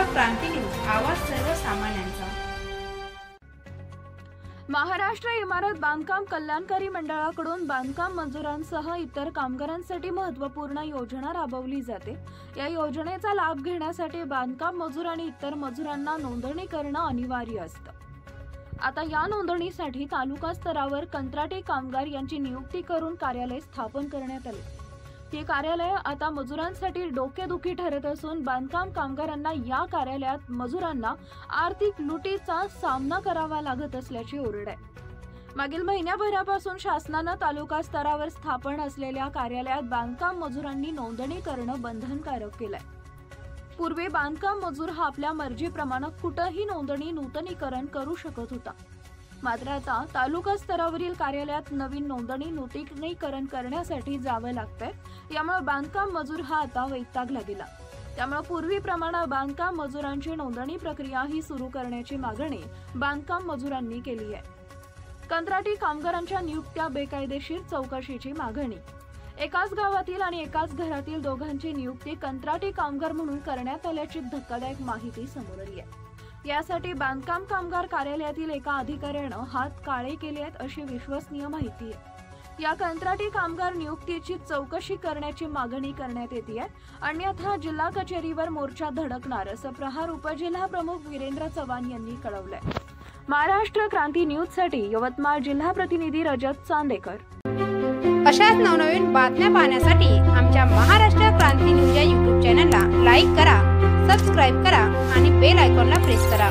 क्रांती news, आवाज सर्वसामान्यांचा। महाराष्ट्र इमारत बांधकाम कल्याणकारी मंडळाकडून बांधकाम मजुरांसह इतर कामगारांसाठी महत्त्वपूर्ण योजना राबवली जाते। या योजनेचा लाभ घेण्यासाठी बांधकाम मजूर आणि इतर मजुरांना नोंदणी करणं अनिवार्य असतं। आता या नोंदणीसाठी तालुका स्तरावर कंत्राटी कामगार यांची नियुक्ती करून कार्यालय स्थापन करण्यात आले। हे कार्यालय आता मजुरांसाठी डोकेदुखी ठरत असून बांधकाम कामगारांना या कार्यालयात मजुरांना आर्थिक लुटीचा सामना करावा लागत असल्याची ओरड आहे। मागील महिन्याभरापासून शासनाने तालुका स्तरावर स्थापन असलेल्या कार्यालयात बांधकाम मजुरांनी नोंदणी करणं बंधनकारक केलंय। पूर्वी बांधकाम मजूर हा आपल्या मर्जीप्रमाणे कुठेही नोंदणी नूतनीकरण करू शकत होता, मात्र आता तालुका स्तरावरील कार्यालयात नवीन नोंदणी नूतनीकरण करण्यासाठी जावं लागतंय। यामुळे बांधकाम मजूर हा आता वैतागला गेला। त्यामुळे पूर्वीप्रमाणे बांधकाम मजुरांची नोंदणी प्रक्रिया ही सुरू करण्याची मागणी बांधकाम मजुरांनी केली आहे। कंत्राटी कामगारांच्या नियुक्त्या बेकायदेशीर चौकशीची मागणी। एकाच गावातील आणि एकाच घरातील दोघांची नियुक्ती कंत्राटी कामगार म्हणून करण्यात आल्याची धक्कादायक माहिती समोर आली आहे। यासाठी बांधकाम कामगार कार्यालयातील एका अधिकाऱ्यानं हात काळे केले आहेत अशी विश्वसनीय माहिती आहे। या कंत्राटी कामगार नियुक्तीची चौकशी करण्याची मागणी करण्यात येते, अन्यथा जिल्हा कचेरीवर मोर्चा धडकणार असं प्रहार उपजिल्हा प्रमुख वीरेंद्र चव्हाण यांनी कळवलंय। महाराष्ट्र क्रांती न्यूज साठी यवतमाळ जिल्हा प्रतिनिधी रजत चांदेकर। अशाच नवनवीन बातम्या पाहण्यासाठी आमच्या महाराष्ट्र क्रांती न्यूज या YouTube चॅनलला लाईक करा, सबस्क्राइब करा आणि बेल आयकॉनला प्रेस करा।